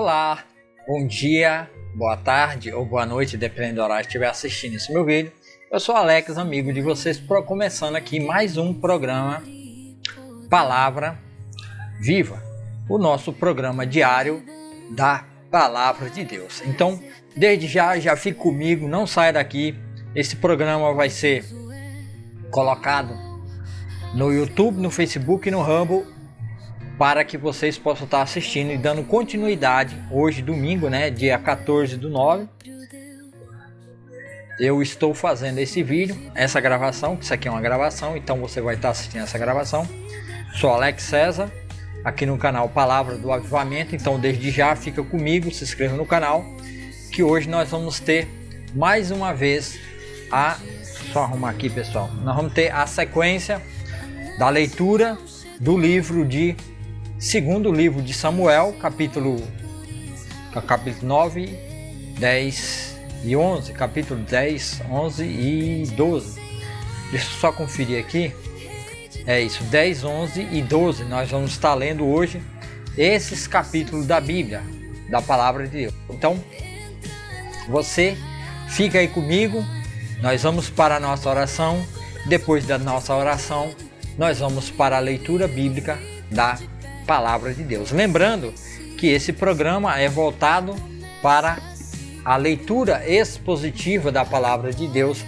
Olá, bom dia, boa tarde ou boa noite, dependendo do horário que estiver assistindo esse meu vídeo. Eu sou Alex, amigo de vocês, começando aqui mais um programa Palavra Viva, o nosso programa diário da Palavra de Deus. Então, desde já fique comigo, não saia daqui. Esse programa vai ser colocado no YouTube, no Facebook e no Rumble, para que vocês possam estar assistindo e dando continuidade. Hoje, domingo, né, dia 14/9, eu estou fazendo esse vídeo, essa gravação, isso aqui é uma gravação, então você vai estar assistindo essa gravação. Sou Alex César, aqui no canal Palavra do Avivamento. Então desde já fica comigo, se inscreva no canal, que hoje nós vamos ter mais uma vez só arrumar aqui, pessoal, nós vamos ter a sequência da leitura do segundo livro de Samuel, capítulo 9, 10 e 11, capítulo 10, 11 e 12. Deixa eu só conferir aqui. É isso, 10, 11 e 12. Nós vamos estar lendo hoje esses capítulos da Bíblia, da Palavra de Deus. Então, você fica aí comigo. Nós vamos para a nossa oração. Depois da nossa oração, nós vamos para a leitura bíblica da Palavra de Deus. Lembrando que esse programa é voltado para a leitura expositiva da Palavra de Deus,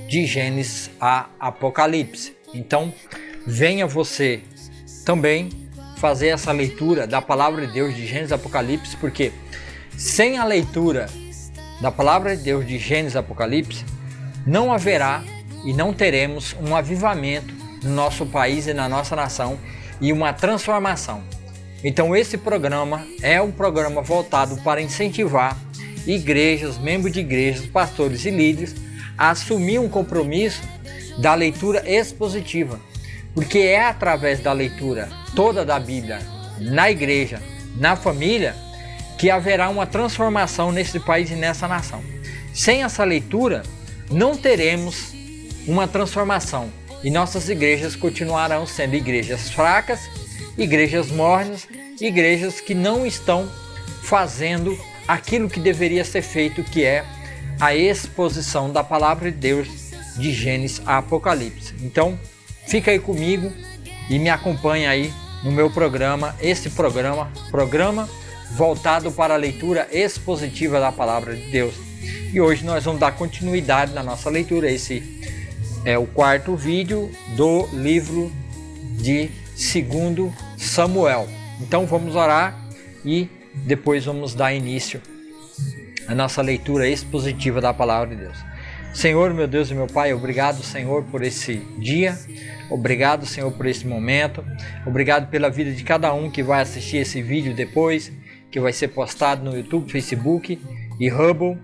de Gênesis a Apocalipse. Então, venha você também fazer essa leitura da Palavra de Deus de Gênesis a Apocalipse, porque sem a leitura da Palavra de Deus de Gênesis a Apocalipse, não haverá e não teremos um avivamento no nosso país e na nossa nação e uma transformação. Então esse programa é um programa voltado para incentivar igrejas, membros de igrejas, pastores e líderes a assumir um compromisso da leitura expositiva, porque é através da leitura toda da Bíblia na igreja, na família, que haverá uma transformação nesse país e nessa nação. Sem essa leitura, não teremos uma transformação e nossas igrejas continuarão sendo igrejas fracas, igrejas mornas, igrejas que não estão fazendo aquilo que deveria ser feito, que é a exposição da Palavra de Deus de Gênesis a Apocalipse. Então, fica aí comigo e me acompanha aí no meu programa, esse programa voltado para a leitura expositiva da Palavra de Deus. E hoje nós vamos dar continuidade na nossa leitura. Esse é o quarto vídeo do livro de 2 Samuel. Então vamos orar e depois vamos dar início à nossa leitura expositiva da Palavra de Deus. Senhor, meu Deus e meu Pai, obrigado, Senhor, por esse dia. Obrigado, Senhor, por esse momento. Obrigado pela vida de cada um que vai assistir esse vídeo depois, que vai ser postado no YouTube, Facebook e Rumble,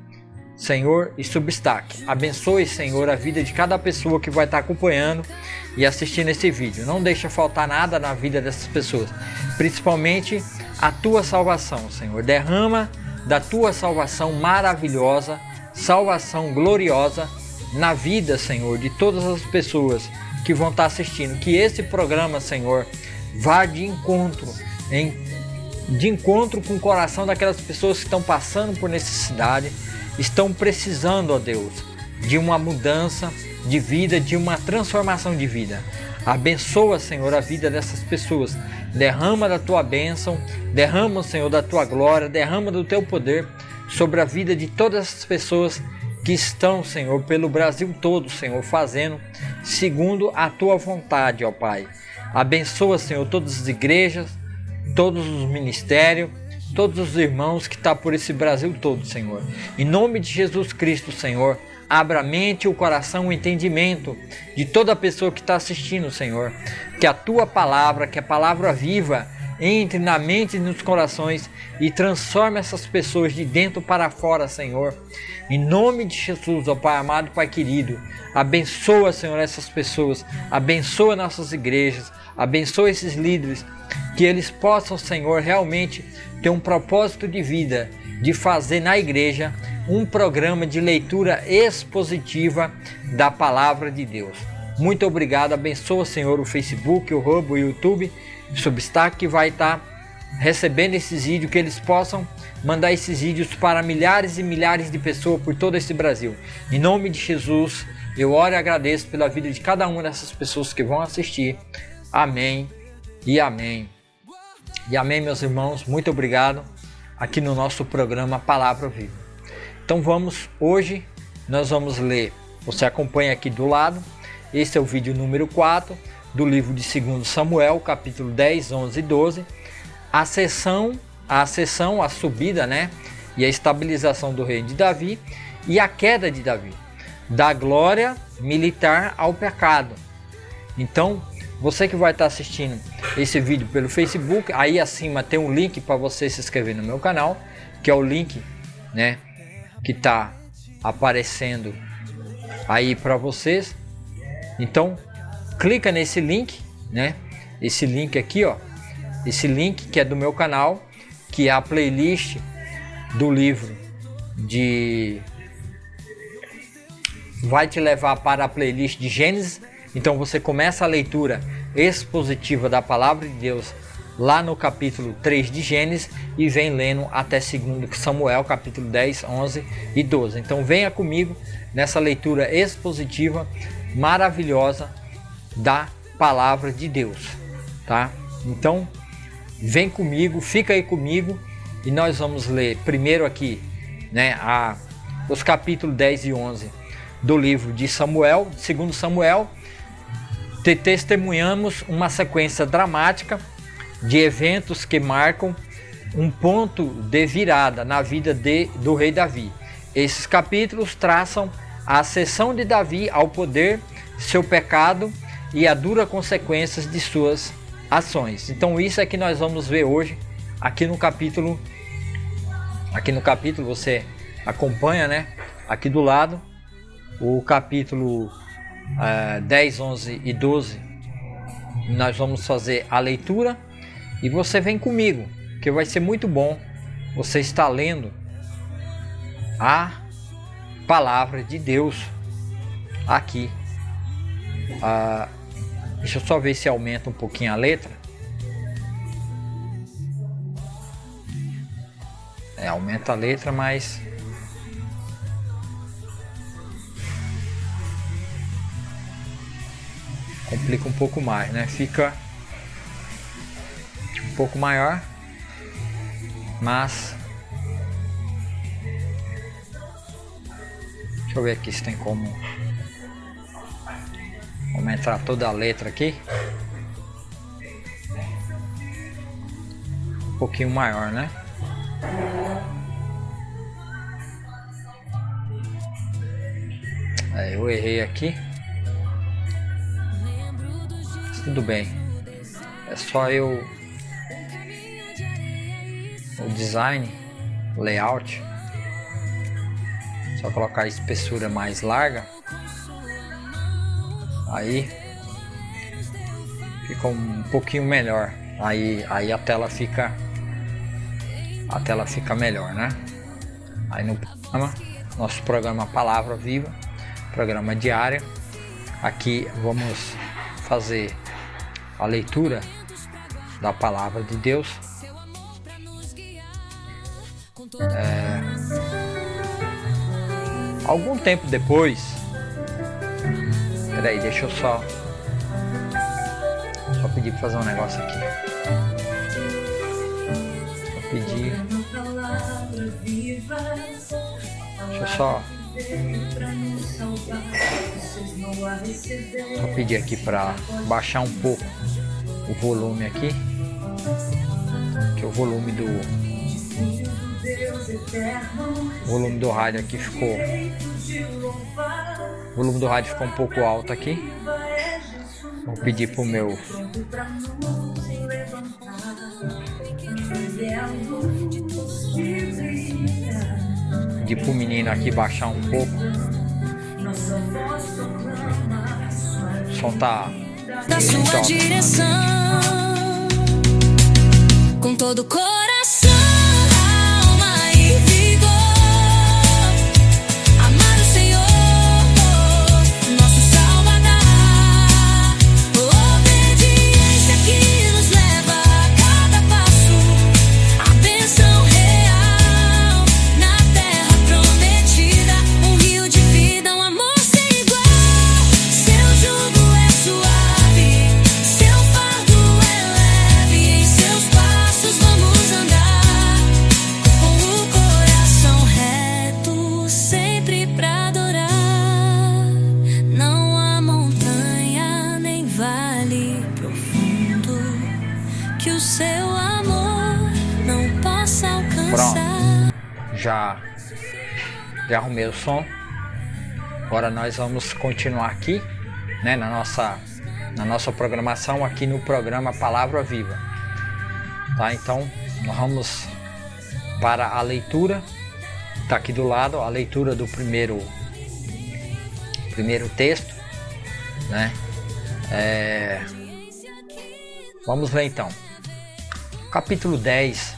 Senhor, e Substack. Abençoe, Senhor, a vida de cada pessoa que vai estar acompanhando e assistindo esse vídeo. Não deixa faltar nada na vida dessas pessoas, principalmente a tua salvação, Senhor. Derrama da tua salvação maravilhosa, salvação gloriosa na vida, Senhor, de todas as pessoas que vão estar assistindo. Que esse programa, Senhor, vá de encontro com o coração daquelas pessoas que estão passando por necessidade, estão precisando, ó Deus, de uma mudança de vida, de uma transformação de vida. Abençoa, Senhor, a vida dessas pessoas. Derrama da tua bênção, derrama, Senhor, da tua glória, derrama do teu poder sobre a vida de todas essas pessoas que estão, Senhor, pelo Brasil todo, Senhor, fazendo segundo a tua vontade, ó Pai. Abençoa, Senhor, todas as igrejas, todos os ministérios, todos os irmãos que estão por esse Brasil todo, Senhor. Em nome de Jesus Cristo, Senhor, abra a mente, o coração, o entendimento de toda pessoa que está assistindo, Senhor. Que a tua palavra, que a palavra viva, entre na mente e nos corações e transforme essas pessoas de dentro para fora, Senhor. Em nome de Jesus, ó Pai amado, Pai querido, abençoa, Senhor, essas pessoas, abençoa nossas igrejas, abençoa esses líderes, que eles possam, Senhor, realmente ter um propósito de vida, de fazer na igreja um programa de leitura expositiva da Palavra de Deus. Muito obrigado, abençoa, Senhor, o Facebook, o Rumble, o YouTube, o Substack, que vai estar recebendo esses vídeos, que eles possam mandar esses vídeos para milhares e milhares de pessoas por todo esse Brasil. Em nome de Jesus, eu oro e agradeço pela vida de cada uma dessas pessoas que vão assistir. Amém e amém. E amém, meus irmãos. Muito obrigado aqui no nosso programa Palavra Viva. Então hoje nós vamos ler, você acompanha aqui do lado, esse é o vídeo número 4 do livro de 2 Samuel, capítulo 10, 11 e 12. A subida, né, e a estabilização do reino de Davi e a queda de Davi, da glória militar ao pecado. Então, você que vai estar assistindo esse vídeo pelo Facebook, aí acima tem um link para você se inscrever no meu canal, que é o link, né, que está aparecendo aí para vocês. Então, clica nesse link, né, esse link aqui, ó, esse link que é do meu canal, que é a playlist do livro vai te levar para a playlist de Gênesis. Então você começa a leitura expositiva da palavra de Deus lá no capítulo 3 de Gênesis e vem lendo até 2 Samuel, capítulo 10, 11 e 12. Então venha comigo nessa leitura expositiva maravilhosa da palavra de Deus, tá? Então vem comigo, fica aí comigo e nós vamos ler primeiro aqui, né, os capítulos 10 e 11 do livro de Samuel, 2 Samuel. Testemunhamos uma sequência dramática de eventos que marcam um ponto de virada na vida do rei Davi. Esses capítulos traçam a ascensão de Davi ao poder, seu pecado e a dura consequências de suas ações. Então isso é que nós vamos ver hoje aqui no capítulo. Aqui no capítulo você acompanha, né, aqui do lado, o capítulo 10, 11 e 12. Nós vamos fazer a leitura e você vem comigo, que vai ser muito bom você estar lendo a palavra de Deus aqui. Deixa eu só ver se aumenta um pouquinho a letra. Aumenta a letra, mas complica um pouco mais, né? Fica um pouco maior, mas deixa eu ver aqui se tem como aumentar toda a letra aqui. Um pouquinho maior, né? Eu errei aqui. Mas tudo bem. É só o design, layout. Só colocar a espessura mais larga. Aí fica um pouquinho melhor. Aí a tela fica melhor, né? Aí no nosso programa Palavra Viva, programa diário, aqui vamos fazer a leitura da palavra de Deus. Algum tempo depois, peraí, deixa eu só pedir para fazer um negócio aqui. Pedir. Deixa eu só pedir aqui para baixar um pouco o volume aqui, que o volume do rádio aqui ficou, o volume do rádio ficou um pouco alto aqui. Vou pedir pro meu menino aqui baixar um pouco. O som tá da sua direção, com todo o coração, alma e vigor. Amar o Senhor, nosso Salvador. Obediência que nos leva a cada passo. o seu amor não possa alcançar. Pronto, já arrumei o som. Agora nós vamos continuar aqui, né, na nossa programação, aqui no programa Palavra Viva. Tá? Então, nós vamos para a leitura. Está aqui do lado a leitura do primeiro texto, né? Vamos ler então. Capítulo 10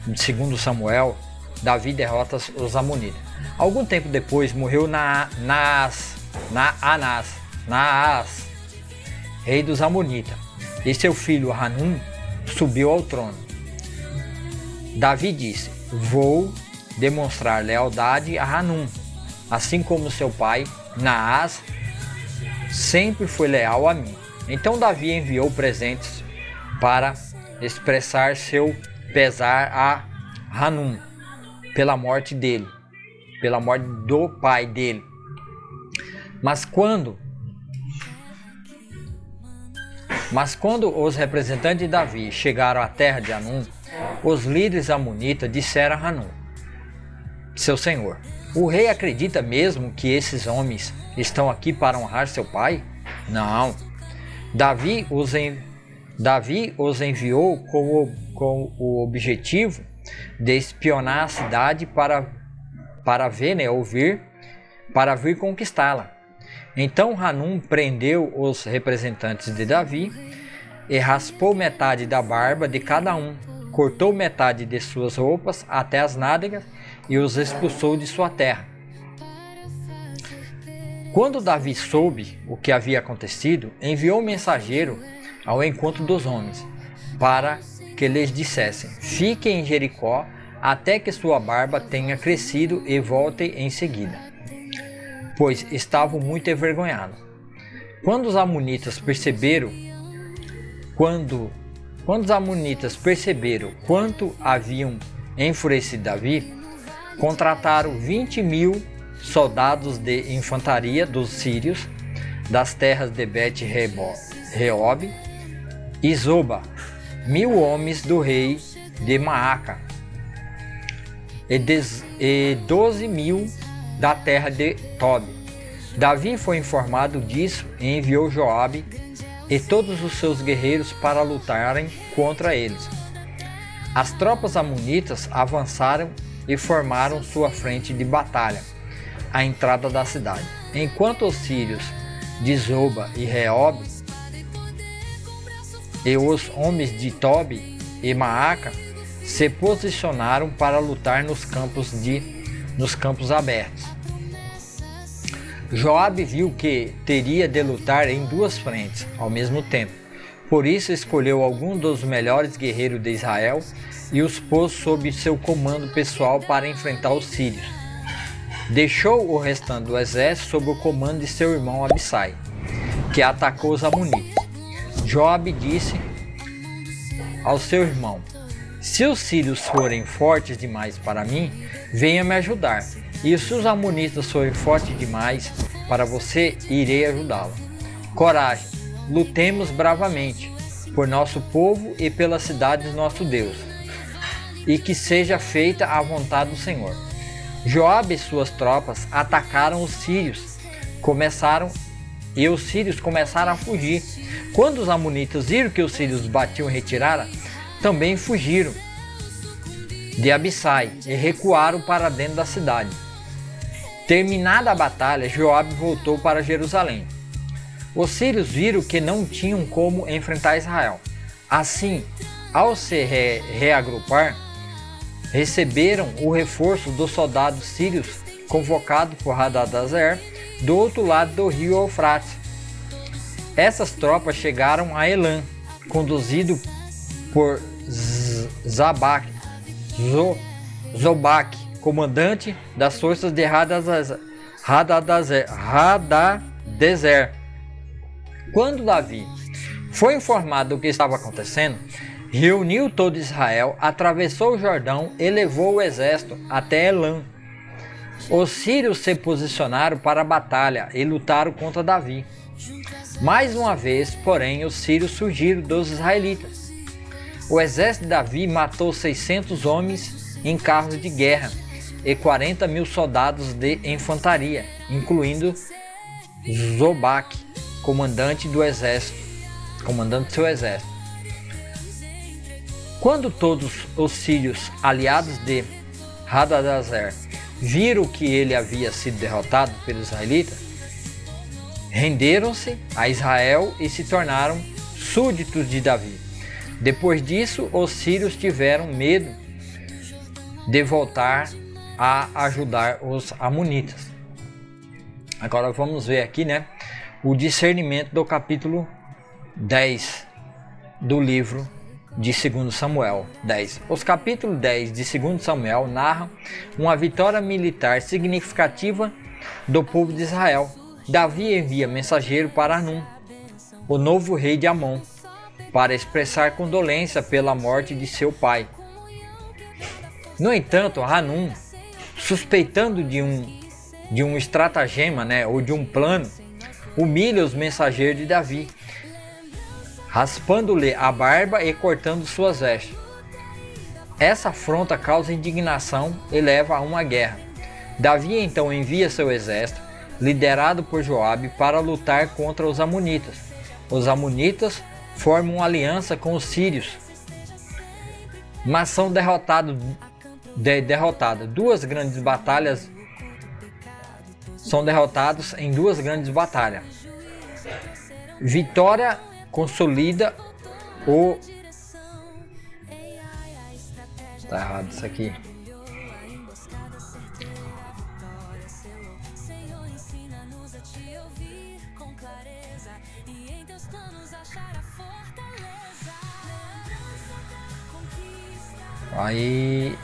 de 2 Samuel. Davi derrota os amonitas. Algum tempo depois morreu Naás, rei dos amonitas, e seu filho Hanum subiu ao trono. Davi disse: vou demonstrar lealdade a Hanum, assim como seu pai Naás sempre foi leal a mim. Então Davi enviou presentes para expressar seu pesar a Hanum pela morte do pai dele. Mas quando os representantes de Davi chegaram à terra de Hanum, os líderes amonitas disseram a Hanum, seu senhor: o rei acredita mesmo que esses homens estão aqui para honrar seu pai? Não. Davi os enviou com o objetivo de espionar a cidade para vir conquistá-la. Então Hanum prendeu os representantes de Davi e raspou metade da barba de cada um, cortou metade de suas roupas até as nádegas e os expulsou de sua terra. Quando Davi soube o que havia acontecido, enviou um mensageiro ao encontro dos homens, para que lhes dissessem: fiquem em Jericó até que sua barba tenha crescido e voltem em seguida, pois estavam muito envergonhados. Quando os amonitas perceberam quanto haviam enfurecido Davi, contrataram 20.000 soldados de infantaria dos sírios das terras de Bet-Reob e Zoba, 1.000 homens do rei de Maaca e 12.000 da terra de Tobi. Davi foi informado disso e enviou Joabe e todos os seus guerreiros para lutarem contra eles. As tropas amonitas avançaram e formaram sua frente de batalha à entrada da cidade, enquanto os sírios de Zoba e Reob e os homens de Tobi e Maaca se posicionaram para lutar nos campos abertos. Joabe viu que teria de lutar em duas frentes ao mesmo tempo. Por isso escolheu alguns dos melhores guerreiros de Israel e os pôs sob seu comando pessoal para enfrentar os sírios. Deixou o restante do exército sob o comando de seu irmão Abissai, que atacou os amonitas. Joabe disse ao seu irmão: se os sírios forem fortes demais para mim, venha me ajudar. E se os amonitas forem fortes demais para você, irei ajudá-lo. Coragem, lutemos bravamente por nosso povo e pela cidade do nosso Deus, e que seja feita a vontade do Senhor. Joabe e suas tropas atacaram os sírios, e os sírios começaram a fugir. Quando os amonitas viram que os sírios batiam e retiraram, também fugiram de Abissai e recuaram para dentro da cidade. Terminada a batalha, Joabe voltou para Jerusalém. Os sírios viram que não tinham como enfrentar Israel. Assim, ao se reagrupar, receberam o reforço dos soldados sírios convocados por Hadadezer do outro lado do rio Eufrates. Essas tropas chegaram a Elã, conduzido por Zobaque, comandante das forças de Hadadezer. Quando Davi foi informado do que estava acontecendo, reuniu todo Israel, atravessou o Jordão e levou o exército até Elã. Os sírios se posicionaram para a batalha e lutaram contra Davi. Mais uma vez, porém, os sírios fugiram dos israelitas. O exército de Davi matou 600 homens em carros de guerra e 40 mil soldados de infantaria, incluindo Zobaque, comandante do seu exército. Quando todos os sírios aliados de Hadadezer viram que ele havia sido derrotado pelos israelitas, renderam-se a Israel e se tornaram súditos de Davi. Depois disso, os sírios tiveram medo de voltar a ajudar os amonitas. Agora vamos ver aqui, o discernimento do capítulo 10 do livro de 2 Samuel 10. Os capítulos 10 de 2 Samuel narram uma vitória militar significativa do povo de Israel. Davi envia mensageiro para Hanun, o novo rei de Amon, para expressar condolência pela morte de seu pai. No entanto, Hanun, suspeitando de um estratagema, ou de um plano, humilha os mensageiros de Davi, raspando-lhe a barba e cortando suas vestes. Essa afronta causa indignação e leva a uma guerra. Davi então envia seu exército, liderado por Joabe, para lutar contra os amonitas. Os amonitas formam uma aliança com os sírios, mas são derrotados. São derrotados em duas grandes batalhas. Vitória consolida o... Tá errado isso aqui. Aí,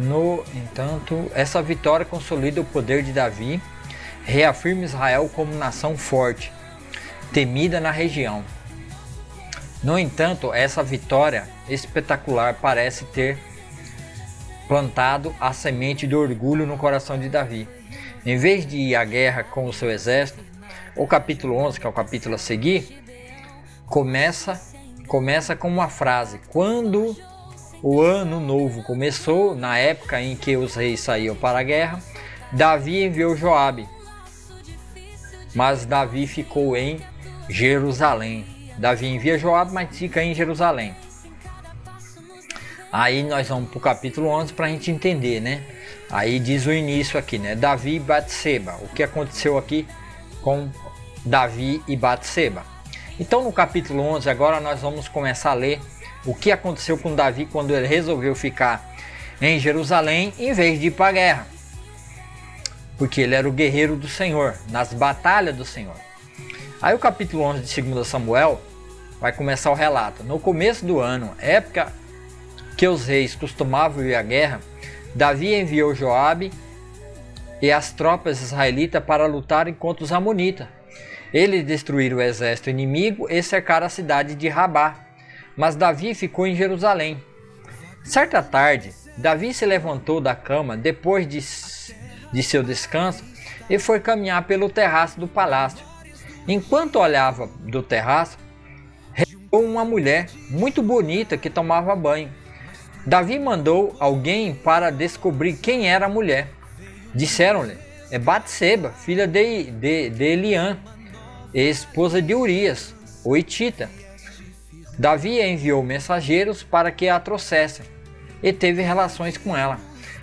no entanto, essa vitória consolida o poder de Davi, reafirma Israel como nação forte, temida na região. No entanto, essa vitória espetacular parece ter plantado a semente do orgulho no coração de Davi. Em vez de ir à guerra com o seu exército, o capítulo 11, que é o capítulo a seguir, começa com uma frase: quando o ano novo começou, na época em que os reis saíam para a guerra, Davi enviou Joabe, mas Davi ficou em Jerusalém. Davi envia Joabe, mas fica em Jerusalém. Aí nós vamos para o capítulo 11 para a gente entender, Aí diz o início aqui, Davi e Batseba. O que aconteceu aqui com Davi e Batseba? Então no capítulo 11 agora nós vamos começar a ler o que aconteceu com Davi quando ele resolveu ficar em Jerusalém em vez de ir para a guerra. Porque ele era o guerreiro do Senhor, nas batalhas do Senhor. Aí o capítulo 11 de 2 Samuel vai começar o relato. No começo do ano, época que os reis costumavam ir à guerra, Davi enviou Joabe e as tropas israelitas para lutarem contra os amonitas. Eles destruíram o exército inimigo e cercaram a cidade de Rabá. Mas Davi ficou em Jerusalém. Certa tarde, Davi se levantou da cama depois de seu descanso e foi caminhar pelo terraço do palácio. Enquanto olhava do terraço, reparou uma mulher muito bonita que tomava banho. Davi mandou alguém para descobrir quem era a mulher. Disseram-lhe: é Batseba, filha de Eliã, esposa de Urias, o Hitita. Davi enviou mensageiros para que a trouxessem e teve relações com ela.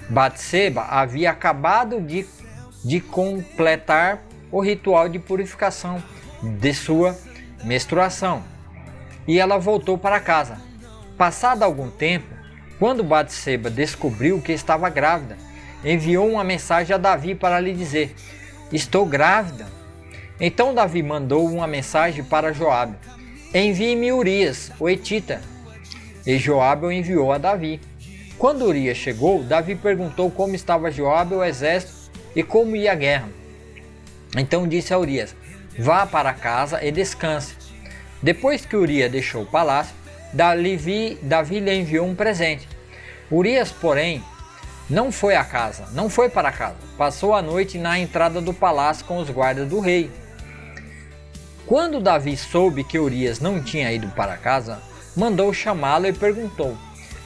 Batseba havia acabado de completar o ritual de purificação de sua menstruação e ela voltou para casa. Passado algum tempo, quando Batseba descobriu que estava grávida, enviou uma mensagem a Davi para lhe dizer: estou grávida. Então Davi mandou uma mensagem para Joabe: envie-me Urias, o Hitita. E Joabe o enviou a Davi. Quando Urias chegou, Davi perguntou como estava Joabe, o exército, e como ia a guerra. Então disse a Urias: vá para casa e descanse. Depois que Urias deixou o palácio, Davi lhe enviou um presente. Urias, porém, não foi para casa. Passou a noite na entrada do palácio com os guardas do rei. Quando Davi soube que Urias não tinha ido para casa, mandou chamá-lo e perguntou: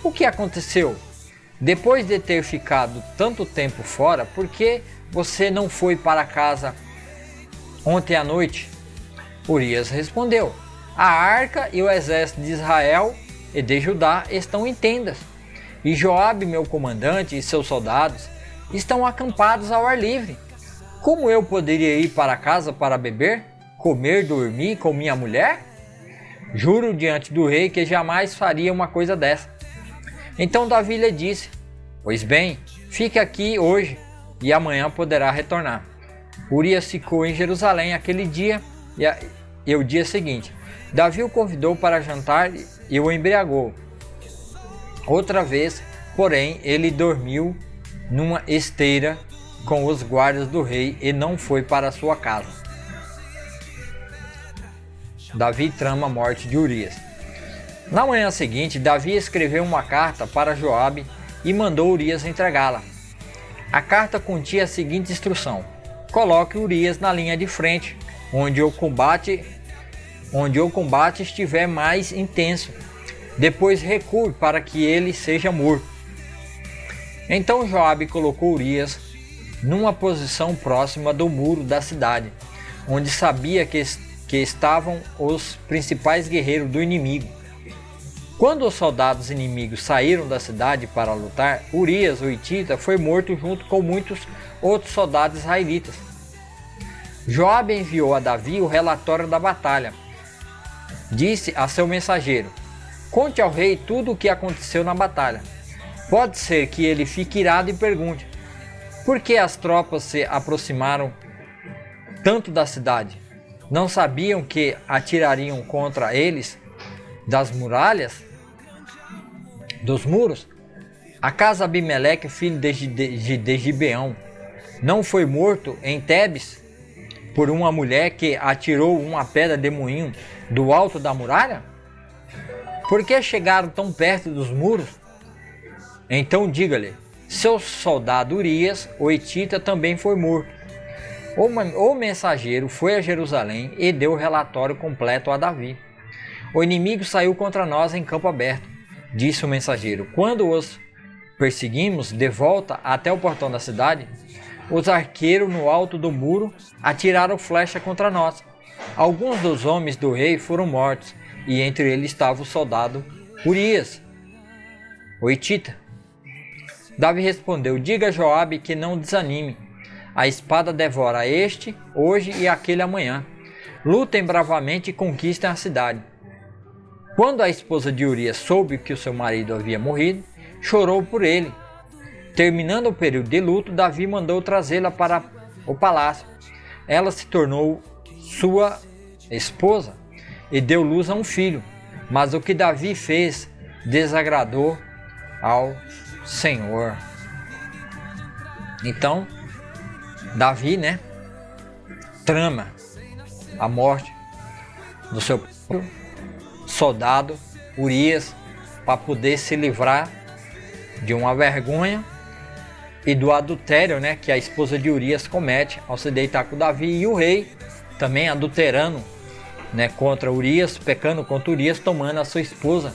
o que aconteceu? Depois de ter ficado tanto tempo fora, por que você não foi para casa ontem à noite? Urias respondeu: a arca e o exército de Israel e de Judá estão em tendas, e Joabe, meu comandante, e seus soldados estão acampados ao ar livre. Como eu poderia ir para casa para beber, comer, dormir com minha mulher? Juro diante do rei que jamais faria uma coisa dessa. Então Davi lhe disse: pois bem, fique aqui hoje e amanhã poderá retornar. Urias ficou em Jerusalém aquele dia e o dia seguinte. Davi o convidou para jantar e o embriagou. Outra vez, porém, ele dormiu numa esteira com os guardas do rei e não foi para sua casa. Davi trama a morte de Urias. Na manhã seguinte, Davi escreveu uma carta para Joabe e mandou Urias entregá-la. A carta continha a seguinte instrução: coloque Urias na linha de frente, onde o combate estiver mais intenso. Depois recue para que ele seja morto. Então Joabe colocou Urias numa posição próxima do muro da cidade, onde sabia que estavam os principais guerreiros do inimigo. Quando os soldados inimigos saíram da cidade para lutar, Urias, o hitita, foi morto junto com muitos outros soldados israelitas. Joabe enviou a Davi o relatório da batalha. Disse a seu mensageiro: conte ao rei tudo o que aconteceu na batalha. Pode ser que ele fique irado e pergunte: por que as tropas se aproximaram tanto da cidade? Não sabiam que atirariam contra eles das muralhas, dos muros? Acaso Abimeleque, filho de Gibeão, não foi morto em Tebes por uma mulher que atirou uma pedra de moinho do alto da muralha? Por que chegaram tão perto dos muros? Então diga-lhe: seu soldado Urias, o hitita, também foi morto. O mensageiro foi a Jerusalém e deu o relatório completo a Davi. O inimigo saiu contra nós em campo aberto, disse o mensageiro. Quando os perseguimos de volta até o portão da cidade, os arqueiros no alto do muro atiraram flecha contra nós. Alguns dos homens do rei foram mortos, e entre eles estava o soldado Urias, o hitita. Davi respondeu: diga a Joabe que não desanime. A espada devora este hoje e aquele amanhã. Lutem bravamente e conquistem a cidade. Quando a esposa de Urias soube que o seu marido havia morrido, chorou por ele. Terminando o período de luto, Davi mandou trazê-la para o palácio. Ela se tornou sua esposa e deu luz a um filho. Mas o que Davi fez desagradou ao Senhor. Então, Davi, trama a morte do seu soldado Urias para poder se livrar de uma vergonha e do adultério, que a esposa de Urias comete ao se deitar com Davi, e o rei também adulterando, contra Urias, pecando contra Urias, tomando a sua esposa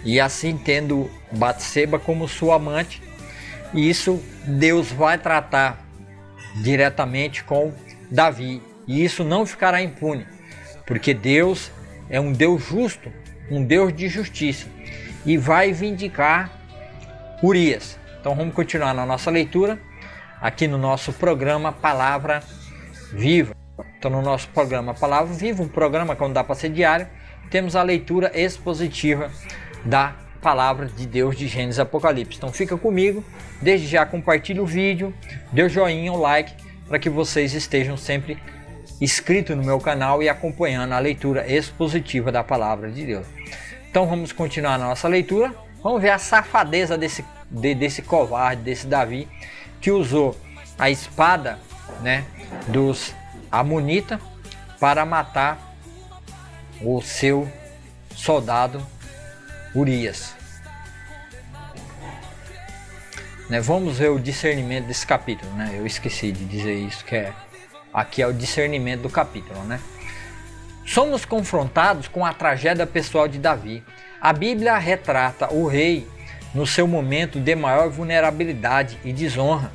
e assim tendo Batseba como sua amante. E isso Deus vai tratar diretamente com Davi, e isso não ficará impune, porque Deus é um Deus justo, um Deus de justiça, e vai vindicar Urias. Então vamos continuar na nossa leitura aqui no nosso programa Palavra Viva. Então no nosso programa Palavra Viva, um programa que não dá para ser diário, temos a leitura expositiva da Palavra de Deus de Gênesis e Apocalipse. Então fica comigo, desde já compartilhe o vídeo, dê o joinha, o like, para que vocês estejam sempre inscritos no meu canal e acompanhando a leitura expositiva da Palavra de Deus. Então vamos continuar na nossa leitura. Vamos ver a safadeza desse covarde, desse Davi, que usou a espada dos amonitas para matar o seu soldado Urias. Vamos ver o discernimento desse capítulo. Eu esqueci de dizer isso, que aqui é o discernimento do capítulo. Somos confrontados com a tragédia pessoal de Davi. A Bíblia retrata o rei no seu momento de maior vulnerabilidade e desonra.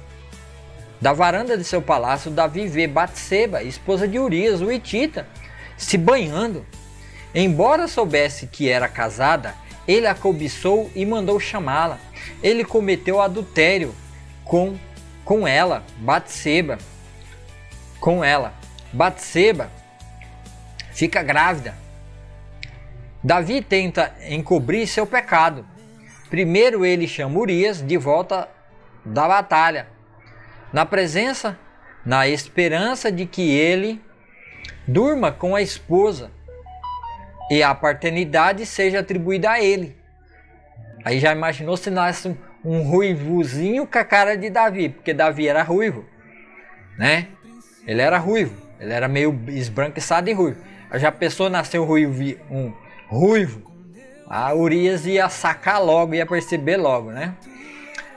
Da varanda de seu palácio, Davi vê Batseba, esposa de Urias, o hitita, se banhando. Embora soubesse que era casada, ele a cobiçou e mandou chamá-la. Ele cometeu adultério com ela, Batseba. Batseba fica grávida. Davi tenta encobrir seu pecado. Primeiro ele chama Urias de volta da batalha, na esperança de que ele durma com a esposa e a paternidade seja atribuída a ele. Aí já imaginou se nasce um ruivozinho com a cara de Davi, porque Davi era ruivo, né? Ele era ruivo, ele era meio esbranquiçado e ruivo. Já pensou nascer um ruivo? A Urias ia sacar logo, ia perceber logo, né?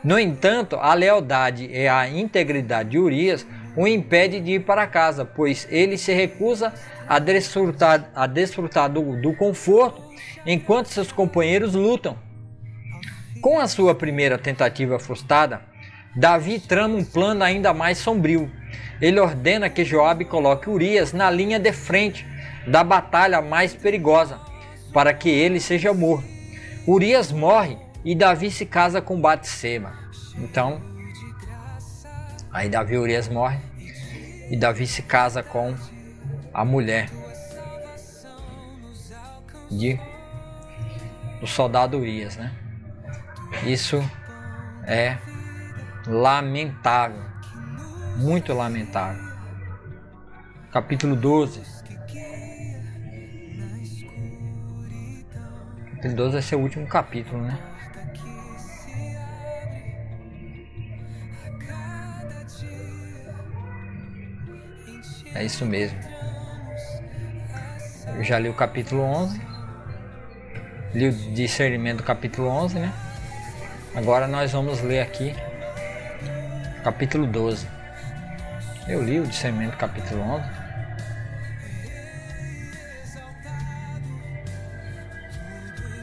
No entanto, a lealdade e a integridade de Urias o impede de ir para casa, pois ele se recusa a desfrutar do conforto enquanto seus companheiros lutam. Com a sua primeira tentativa frustrada, Davi trama um plano ainda mais sombrio. Ele ordena que Joabe coloque Urias na linha de frente da batalha mais perigosa, para que ele seja morto. Urias morre e Davi se casa com Batseba. Então, aí Davi e Urias morre e Davi se casa com a mulher do soldado Urias, né? Isso é lamentável, muito lamentável. Capítulo 12. Capítulo 12 vai ser o último capítulo, né? É isso mesmo. Eu já li o capítulo 11. Li o discernimento do capítulo 11, né? Agora nós vamos ler aqui capítulo 12. Eu li o discernimento do capítulo 11.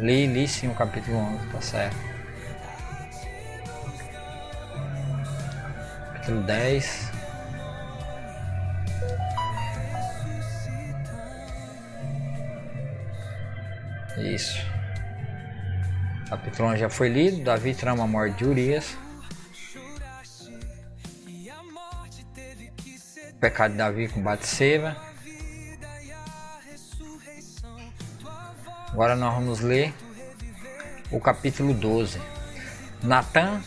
Li sim o capítulo 11, tá certo. Capítulo 10. Isso. Capítulo 11 já foi lido. Davi trama a morte de Urias. O pecado de Davi com Batseba. Agora nós vamos ler o capítulo 12. Natã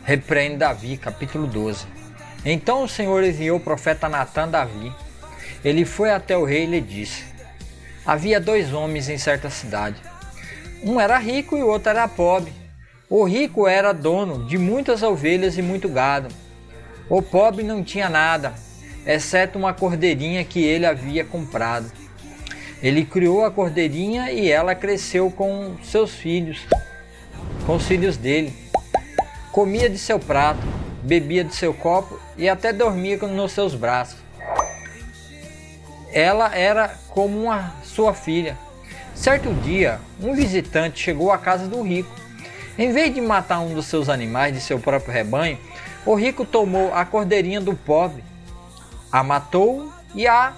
repreende Davi, capítulo 12. Então o Senhor enviou o profeta Natã a Davi. Ele foi até o rei e lhe disse: havia dois homens em certa cidade. Um era rico e o outro era pobre. O rico era dono de muitas ovelhas e muito gado. O pobre não tinha nada, exceto uma cordeirinha que ele havia comprado. Ele criou a cordeirinha e ela cresceu com seus filhos, com os filhos dele. Comia de seu prato, bebia de seu copo e até dormia nos seus braços. Ela era como sua filha. Certo dia, um visitante chegou à casa do rico. Em vez de matar um dos seus animais de seu próprio rebanho, o rico tomou a cordeirinha do pobre, a matou e a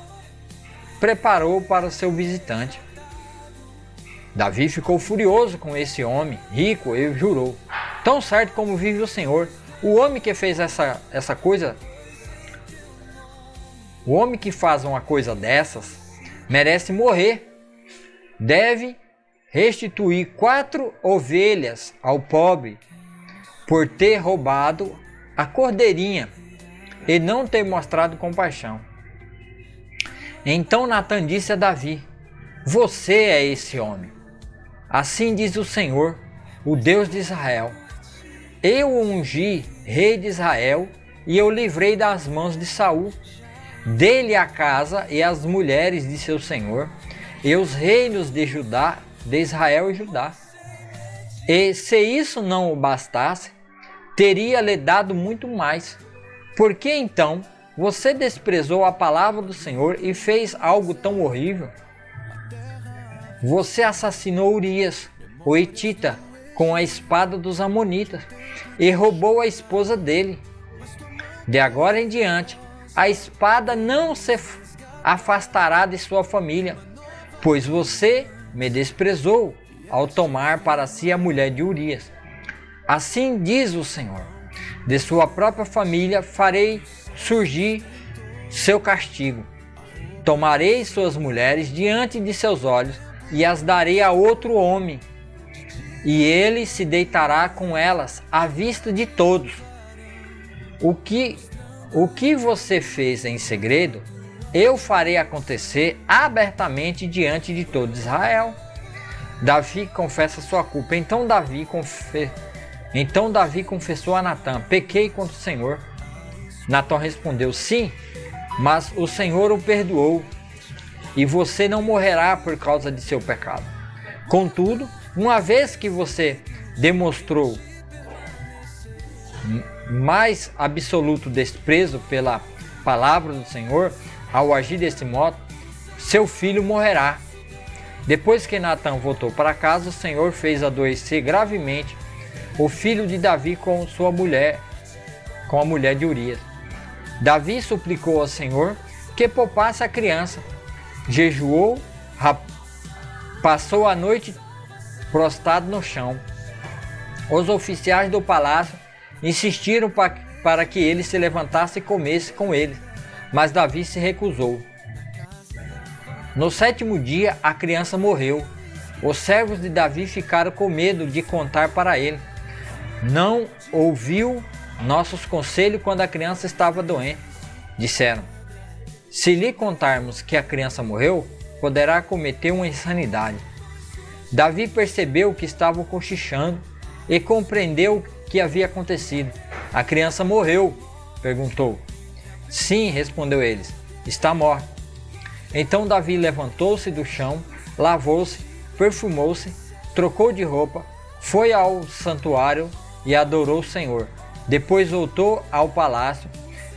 preparou para o seu visitante. Davi ficou furioso com esse homem rico e jurou: tão certo como vive o Senhor, o homem que fez essa coisa, o homem que faz uma coisa dessas, merece morrer. Deve restituir 4 ovelhas ao pobre por ter roubado a cordeirinha e não ter mostrado compaixão. Então Natã disse a Davi: você é esse homem. Assim diz o Senhor, o Deus de Israel: eu o ungi rei de Israel e eu livrei das mãos de Saul. Dê-lhe a casa e as mulheres de seu senhor e os reinos de Israel e Judá. E se isso não o bastasse, teria-lhe dado muito mais. Por que então você desprezou a palavra do Senhor e fez algo tão horrível? Você assassinou Urias, o Hitita, com a espada dos amonitas e roubou a esposa dele. De agora em diante, a espada não se afastará de sua família, pois você me desprezou ao tomar para si a mulher de Urias. Assim diz o Senhor: de sua própria família farei surgir seu castigo. Tomarei suas mulheres diante de seus olhos e as darei a outro homem, e ele se deitará com elas à vista de todos. O que você fez em segredo, eu farei acontecer abertamente diante de todo Israel. Davi confessa sua culpa. Então Davi confessou a Natã: pequei contra o Senhor. Natã respondeu: sim, mas o Senhor o perdoou, e você não morrerá por causa de seu pecado. Contudo, uma vez que você demonstrou mais absoluto desprezo pela palavra do Senhor, ao agir desse modo, seu filho morrerá. Depois que Natã voltou para casa, o Senhor fez adoecer gravemente o filho de Davi com a mulher de Urias. Davi suplicou ao Senhor que poupasse a criança. Jejuou, passou a noite prostrado no chão. Os oficiais do palácio insistiram para que ele se levantasse e comesse com eles, mas Davi se recusou. No 7º dia, a criança morreu. Os servos de Davi ficaram com medo de contar para ele. Não ouviu nossos conselhos quando a criança estava doente. Disseram: se lhe contarmos que a criança morreu, poderá cometer uma insanidade. Davi percebeu que estavam cochichando e compreendeu o que havia acontecido. A criança morreu? Perguntou. Sim, respondeu eles, está morta. Então Davi levantou-se do chão, lavou-se, perfumou-se, trocou de roupa, foi ao santuário e adorou o Senhor. Depois voltou ao palácio,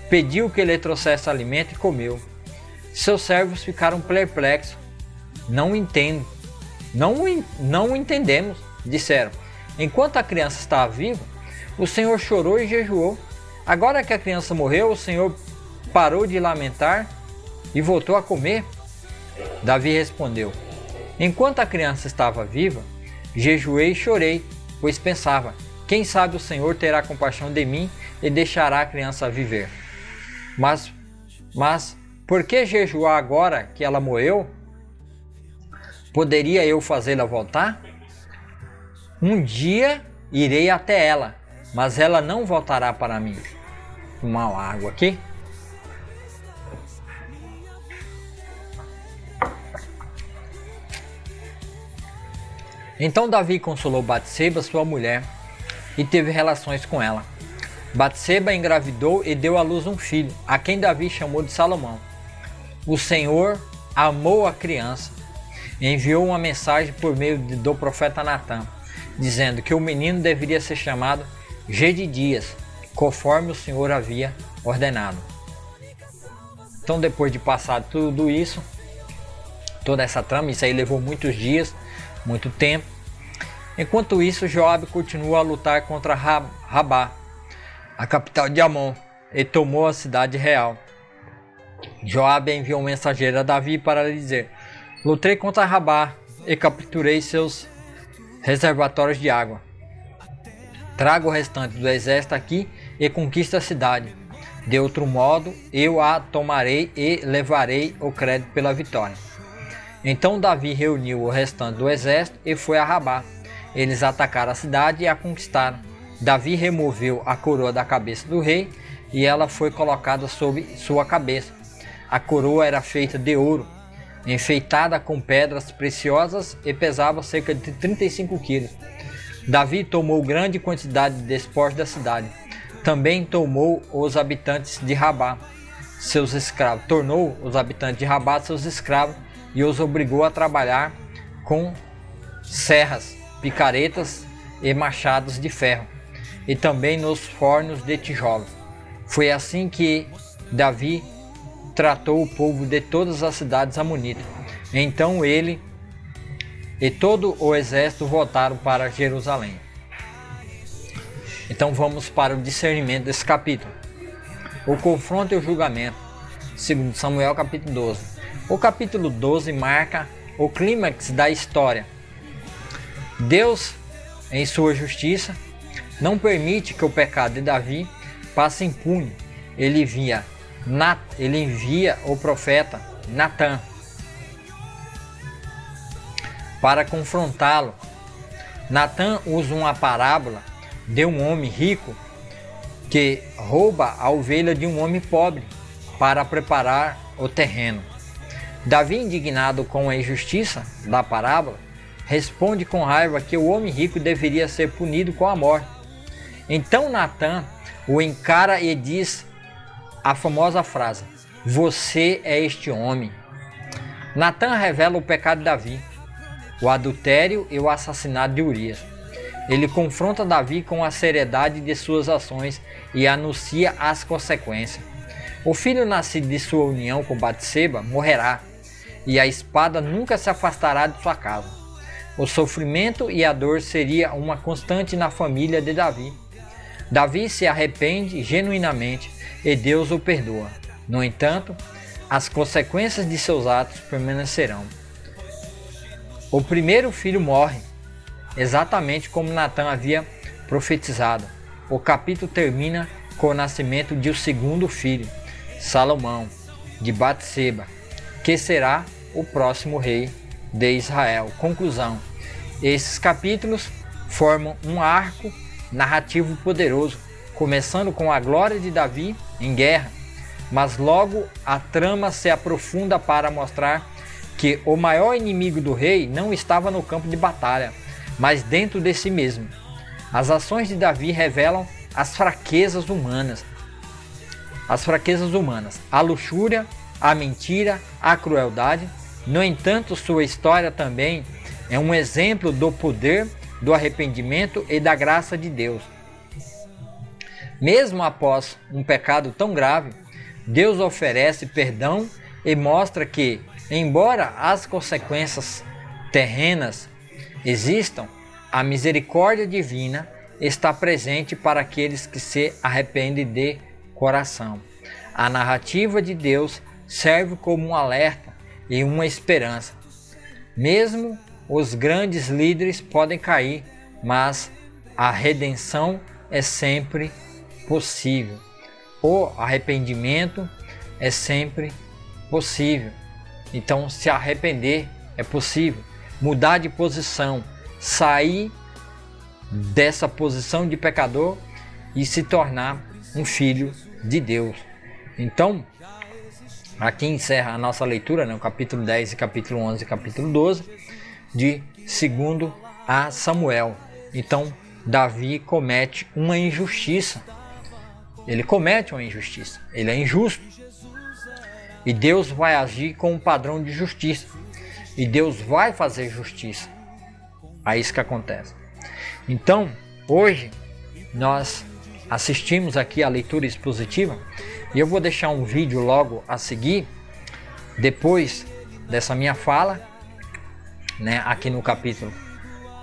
pediu que lhe trouxesse alimento e comeu. Seus servos ficaram perplexos. Não entendemos, disseram. Enquanto a criança estava viva, o Senhor chorou e jejuou. Agora que a criança morreu, o Senhor parou de lamentar e voltou a comer? Davi respondeu: enquanto a criança estava viva, jejuei e chorei, pois pensava: quem sabe o Senhor terá compaixão de mim e deixará a criança viver. Mas por que jejuar agora que ela morreu? Poderia eu fazê-la voltar? Um dia irei até ela, mas ela não voltará para mim. Tomar uma água aqui. Então Davi consolou Batseba, sua mulher, e teve relações com ela. Batseba engravidou e deu à luz um filho, a quem Davi chamou de Salomão. O Senhor amou a criança e enviou uma mensagem por meio do profeta Natã, dizendo que o menino deveria ser chamado Gedidias, conforme o Senhor havia ordenado. Então, depois de passar tudo isso, toda essa trama, isso aí levou muitos dias, muito tempo. Enquanto isso, Joabe continua a lutar contra Rabá, a capital de Amon, e tomou a cidade real. Joabe enviou um mensageiro a Davi para lhe dizer: lutei contra Rabá e capturei seus reservatórios de água. Traga o restante do exército aqui e conquista a cidade. De outro modo, eu a tomarei e levarei o crédito pela vitória. Então Davi reuniu o restante do exército e foi a Rabá. Eles atacaram a cidade e a conquistaram. Davi removeu a coroa da cabeça do rei e ela foi colocada sobre sua cabeça. A coroa era feita de ouro, enfeitada com pedras preciosas e pesava cerca de 35 quilos. Davi tomou grande quantidade de despojos da cidade. Também tomou os habitantes de Rabá, seus escravos. Tornou os habitantes de Rabá seus escravos e os obrigou a trabalhar com serras, picaretas e machados de ferro, e também nos fornos de tijolos. Foi assim que Davi tratou o povo de todas as cidades amonitas. Então ele e todo o exército voltaram para Jerusalém. Então vamos para o discernimento desse capítulo. O confronto e o julgamento, segundo Samuel capítulo 12. O capítulo 12 marca o clímax da história. Deus, em sua justiça, não permite que o pecado de Davi passe impune. Ele envia o profeta Natã para confrontá-lo. Natã usa uma parábola de um homem rico que rouba a ovelha de um homem pobre para preparar o terreno. Davi, indignado com a injustiça da parábola, responde com raiva que o homem rico deveria ser punido com a morte. Então Natã o encara e diz a famosa frase: "Você é este homem". Natã revela o pecado de Davi, o adultério e o assassinato de Urias. Ele confronta Davi com a seriedade de suas ações e anuncia as consequências. O filho nascido de sua união com Batseba morrerá, e a espada nunca se afastará de sua casa. O sofrimento e a dor seria uma constante na família de Davi. Davi se arrepende genuinamente e Deus o perdoa. No entanto, as consequências de seus atos permanecerão. O primeiro filho morre, exatamente como Natã havia profetizado. O capítulo termina com o nascimento de o segundo filho, Salomão, de Batseba, que será o próximo rei de Israel. Conclusão: esses capítulos formam um arco narrativo poderoso, começando com a glória de Davi em guerra, mas logo a trama se aprofunda para mostrar que o maior inimigo do rei não estava no campo de batalha, mas dentro de si mesmo. As ações de Davi revelam as fraquezas humanas. A luxúria, a mentira, a crueldade. No entanto, sua história também é um exemplo do poder, do arrependimento e da graça de Deus. Mesmo após um pecado tão grave, Deus oferece perdão e mostra que, embora as consequências terrenas existam, a misericórdia divina está presente para aqueles que se arrependem de coração. A narrativa de Deus serve como um alerta e uma esperança. Mesmo os grandes líderes podem cair, mas a redenção é sempre possível. O arrependimento é sempre possível. Então, se arrepender é possível. Mudar de posição, sair dessa posição de pecador e se tornar um filho de Deus. Então, aqui encerra a nossa leitura, né, o capítulo 10 e capítulo 11 e capítulo 12 de 2 a Samuel. Então, Davi comete uma injustiça. Ele comete uma injustiça. Ele é injusto. E Deus vai agir com um padrão de justiça. E Deus vai fazer justiça. É isso que acontece. Então, hoje, nós assistimos aqui a leitura expositiva. E eu vou deixar um vídeo logo a seguir, depois dessa minha fala, né, aqui no capítulo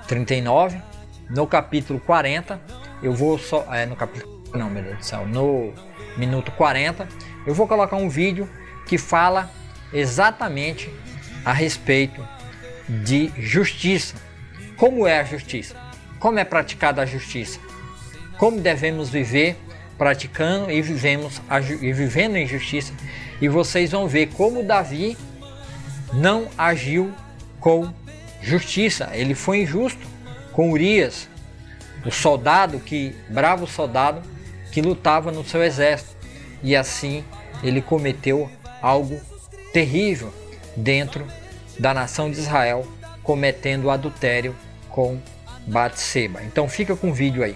39. No capítulo 40, eu vou só... meu Deus do céu, no minuto 40, eu vou colocar um vídeo que fala exatamente a respeito de justiça. Como é a justiça? Como é praticada a justiça? Como devemos viver praticando e vivendo em justiça? E vocês vão ver como Davi não agiu com justiça. Ele foi injusto com Urias, bravo soldado que lutava no seu exército. E assim ele cometeu algo terrível dentro da nação de Israel, cometendo adultério com Batseba. Então fica com o vídeo aí.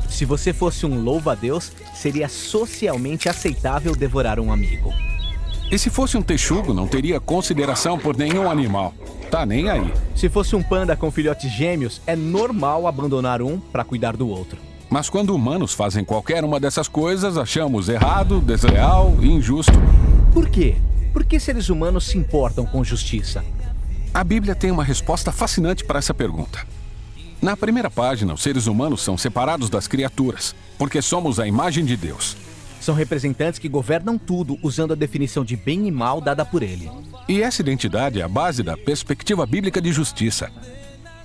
Se você fosse um louva-a-Deus, seria socialmente aceitável devorar um amigo. E se fosse um texugo, não teria consideração por nenhum animal. Tá nem aí. Se fosse um panda com filhotes gêmeos, é normal abandonar um para cuidar do outro. Mas quando humanos fazem qualquer uma dessas coisas, achamos errado, desleal e injusto. Por quê? Por que seres humanos se importam com justiça? A Bíblia tem uma resposta fascinante para essa pergunta. Na primeira página, os seres humanos são separados das criaturas, porque somos a imagem de Deus. São representantes que governam tudo usando a definição de bem e mal dada por ele. E essa identidade é a base da perspectiva bíblica de justiça.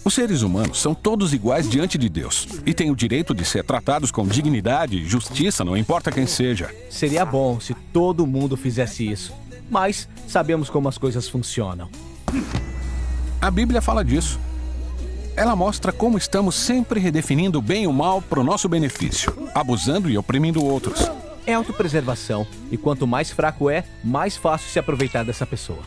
Os seres humanos são todos iguais diante de Deus e têm o direito de ser tratados com dignidade e justiça, não importa quem seja. Seria bom se todo mundo fizesse isso, mas sabemos como as coisas funcionam. A Bíblia fala disso. Ela mostra como estamos sempre redefinindo o bem e o mal para o nosso benefício, abusando e oprimindo outros. É autopreservação, e quanto mais fraco é, mais fácil se aproveitar dessa pessoa.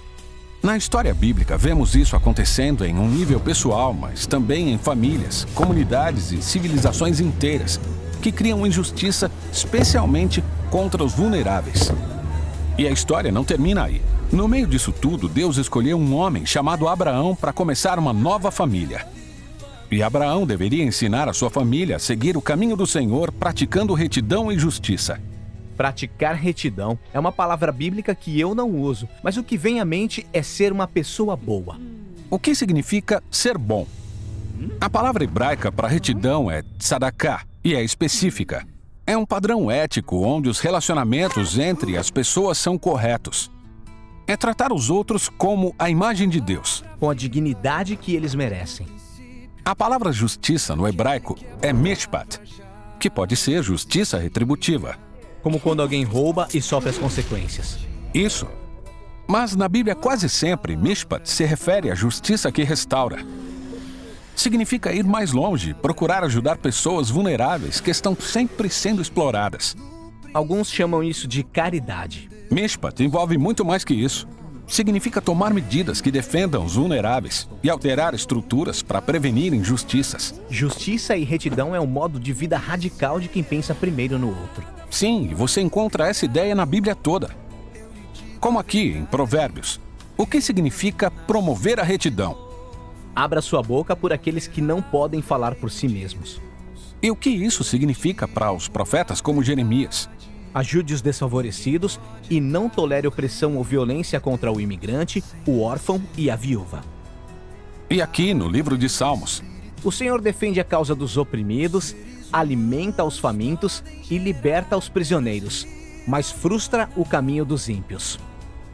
Na história bíblica, vemos isso acontecendo em um nível pessoal, mas também em famílias, comunidades e civilizações inteiras, que criam injustiça especialmente contra os vulneráveis. E a história não termina aí. No meio disso tudo, Deus escolheu um homem chamado Abraão para começar uma nova família. E Abraão deveria ensinar a sua família a seguir o caminho do Senhor, praticando retidão e justiça. Praticar retidão é uma palavra bíblica que eu não uso, mas o que vem à mente é ser uma pessoa boa. O que significa ser bom? A palavra hebraica para retidão é tzedakah e é específica. É um padrão ético onde os relacionamentos entre as pessoas são corretos. É tratar os outros como a imagem de Deus, Com a dignidade que eles merecem. A palavra justiça no hebraico é mishpat, que pode ser justiça retributiva. Como quando alguém rouba e sofre as consequências. Isso. Mas na Bíblia quase sempre mishpat se refere à justiça que restaura. Significa ir mais longe, procurar ajudar pessoas vulneráveis que estão sempre sendo exploradas. Alguns chamam isso de caridade. Mishpat envolve muito mais que isso. Significa tomar medidas que defendam os vulneráveis e alterar estruturas para prevenir injustiças. Justiça e retidão é um modo de vida radical de quem pensa primeiro no outro. Sim, e você encontra essa ideia na Bíblia toda. Como aqui, em Provérbios. O que significa promover a retidão? Abra sua boca por aqueles que não podem falar por si mesmos. E o que isso significa para os profetas como Jeremias? Ajude os desfavorecidos e não tolere opressão ou violência contra o imigrante, o órfão e a viúva. E aqui no livro de Salmos. O Senhor defende a causa dos oprimidos, alimenta os famintos e liberta os prisioneiros, mas frustra o caminho dos ímpios.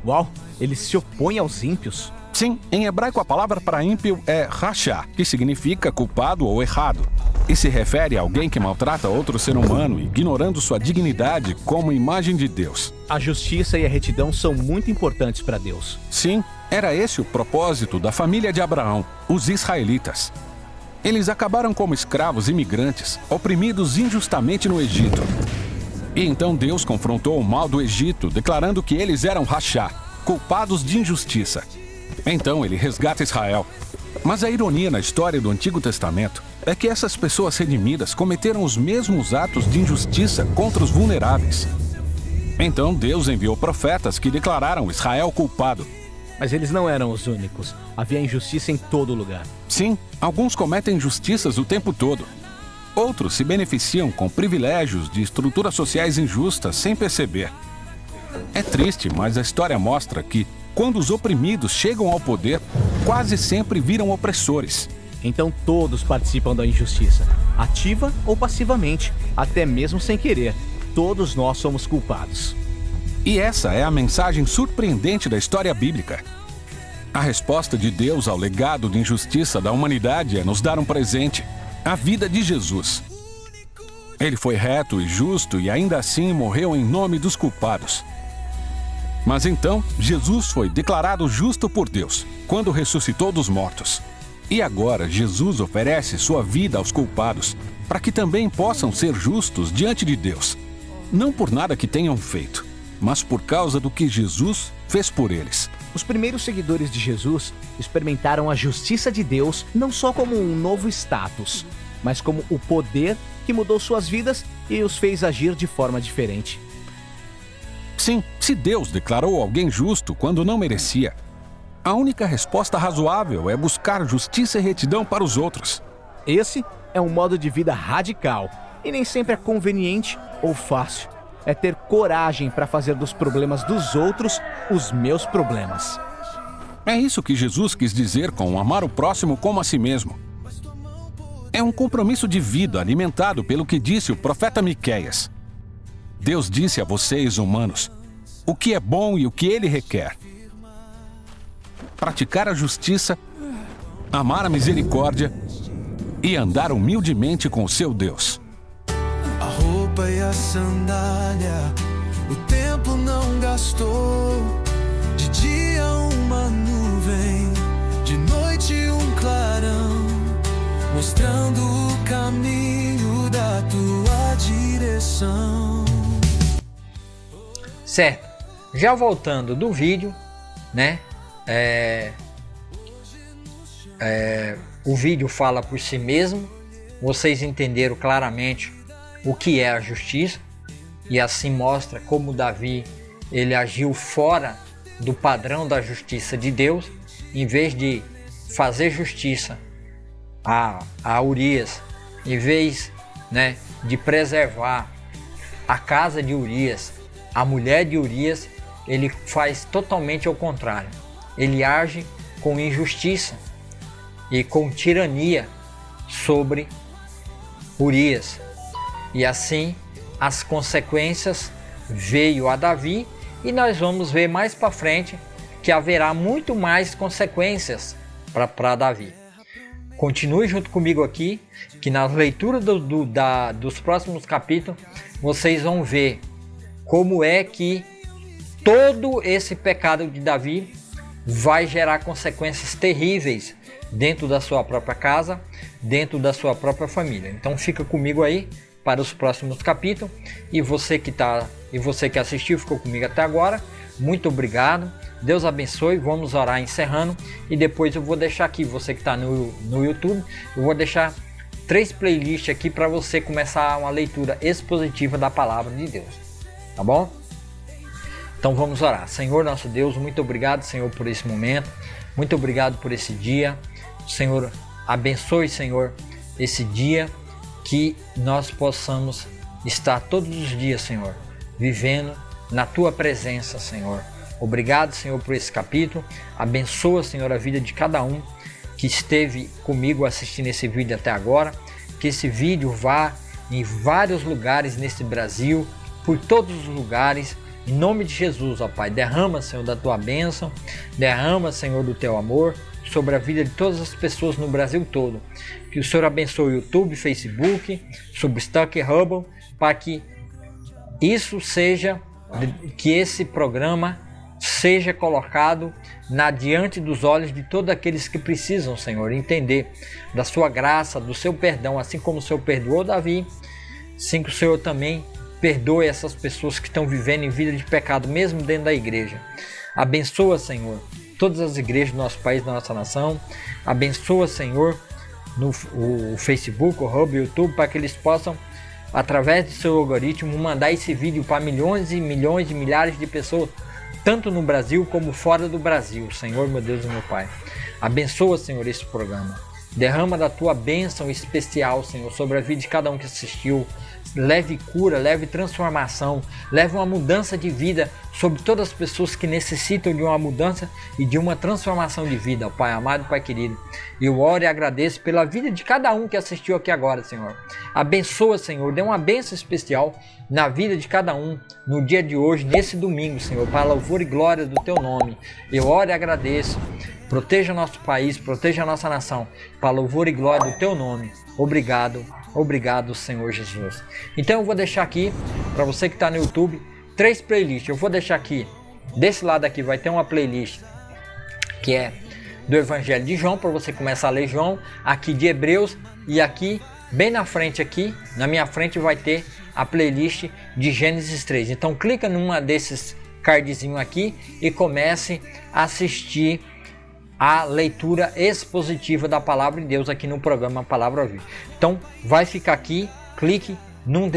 Uau, ele se opõe aos ímpios? Sim, em hebraico a palavra para ímpio é rachá, que significa culpado ou errado. E se refere a alguém que maltrata outro ser humano, ignorando sua dignidade como imagem de Deus. A justiça e a retidão são muito importantes para Deus. Sim, era esse o propósito da família de Abraão, os israelitas. Eles acabaram como escravos imigrantes, oprimidos injustamente no Egito. E então Deus confrontou o mal do Egito, declarando que eles eram rachá, culpados de injustiça. Então ele resgata Israel. Mas a ironia na história do Antigo Testamento é que essas pessoas redimidas cometeram os mesmos atos de injustiça contra os vulneráveis. Então Deus enviou profetas que declararam Israel culpado. Mas eles não eram os únicos. Havia injustiça em todo lugar. Sim, alguns cometem injustiças o tempo todo. Outros se beneficiam com privilégios de estruturas sociais injustas sem perceber. É triste, mas a história mostra que, quando os oprimidos chegam ao poder, quase sempre viram opressores. Então todos participam da injustiça, ativa ou passivamente, até mesmo sem querer. Todos nós somos culpados. E essa é a mensagem surpreendente da história bíblica. A resposta de Deus ao legado de injustiça da humanidade é nos dar um presente, a vida de Jesus. Ele foi reto e justo e ainda assim morreu em nome dos culpados. Mas então, Jesus foi declarado justo por Deus, quando ressuscitou dos mortos. E agora, Jesus oferece sua vida aos culpados, para que também possam ser justos diante de Deus. Não por nada que tenham feito, mas por causa do que Jesus fez por eles. Os primeiros seguidores de Jesus experimentaram a justiça de Deus não só como um novo status, mas como o poder que mudou suas vidas e os fez agir de forma diferente. Sim, se Deus declarou alguém justo quando não merecia, a única resposta razoável é buscar justiça e retidão para os outros. Esse é um modo de vida radical E nem sempre é conveniente ou fácil. É ter coragem para fazer dos problemas dos outros os meus problemas. É isso que Jesus quis dizer com amar o próximo como a si mesmo. É um compromisso de vida alimentado pelo que disse o profeta Miqueias. Deus disse a vocês, humanos, o que é bom e o que ele requer. Praticar a justiça, amar a misericórdia e andar humildemente com o seu Deus. A roupa e a sandália, o tempo não gastou. De dia uma nuvem, de noite um clarão, mostrando o caminho da tua direção. Certo, já voltando do vídeo, né? O vídeo fala por si mesmo. Vocês entenderam claramente o que é a justiça, e assim mostra como Davi ele agiu fora do padrão da justiça de Deus. Em vez de fazer justiça a Urias, em vez, né, de preservar a casa de Urias, a mulher de Urias, ele faz totalmente ao contrário. Ele age com injustiça e com tirania sobre Urias. E assim as consequências veio a Davi, e nós vamos ver mais para frente que haverá muito mais consequências para Davi. Continue junto comigo aqui, que na leitura dos próximos capítulos vocês vão ver como é que todo esse pecado de Davi vai gerar consequências terríveis dentro da sua própria casa, dentro da sua própria família. Então fica comigo aí para os próximos capítulos. E você que assistiu, ficou comigo até agora, muito obrigado. Deus abençoe. Vamos orar encerrando, e depois eu vou deixar aqui, você que está no YouTube, eu vou deixar 3 playlists aqui para você começar uma leitura expositiva da palavra de Deus, tá bom? Então vamos orar. Senhor nosso Deus, muito obrigado, Senhor, por esse momento, muito obrigado por esse dia. Senhor, abençoe, Senhor, esse dia, que nós possamos estar todos os dias, Senhor, vivendo na Tua presença, Senhor. Obrigado, Senhor, por esse capítulo. Abençoa, Senhor, a vida de cada um que esteve comigo assistindo esse vídeo até agora. Que esse vídeo vá em vários lugares nesse Brasil, por todos os lugares. Em nome de Jesus, ó Pai, derrama, Senhor, da Tua bênção. Derrama, Senhor, do Teu amor sobre a vida de todas as pessoas no Brasil todo. Que o Senhor abençoe o YouTube, Facebook, Substack e Hubble, para que isso seja, que esse programa seja colocado diante dos olhos de todos aqueles que precisam, Senhor, entender da Sua graça, do Seu perdão, assim como o Senhor perdoou Davi, assim que o Senhor também perdoe essas pessoas que estão vivendo em vida de pecado, mesmo dentro da igreja. Abençoa, Senhor, todas as igrejas do nosso país, da nossa nação. Abençoa, Senhor, o Facebook, o Hub, o YouTube, para que eles possam, através do seu algoritmo, mandar esse vídeo para milhões e milhões e milhares de pessoas, tanto no Brasil como fora do Brasil. Senhor, meu Deus e meu Pai, abençoa, Senhor, esse programa. Derrama da Tua bênção especial, Senhor, sobre a vida de cada um que assistiu. Leve cura, leve transformação, leve uma mudança de vida sobre todas as pessoas que necessitam de uma mudança e de uma transformação de vida, ó Pai amado, Pai querido. Eu oro e agradeço pela vida de cada um que assistiu aqui agora, Senhor. Abençoa, Senhor, dê uma bênção especial na vida de cada um no dia de hoje, nesse domingo, Senhor, para louvor e glória do Teu nome. Eu oro e agradeço. Proteja nosso país, proteja a nossa nação, para louvor e glória do Teu nome. Obrigado, obrigado, Senhor Jesus. Então eu vou deixar aqui, para você que está no YouTube, 3 playlists. Eu vou deixar aqui, desse lado aqui vai ter uma playlist que é do Evangelho de João, para você começar a ler João, aqui de Hebreus, e aqui, bem na frente aqui, na minha frente vai ter a playlist de Gênesis 3. Então clica numa desses cardzinhos aqui e comece a assistir a leitura expositiva da Palavra de Deus aqui no programa Palavra ao Vivo. Então vai ficar aqui, clique numa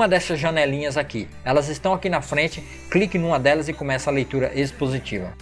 dessas janelinhas aqui. Elas estão aqui na frente, clique numa delas e começa a leitura expositiva.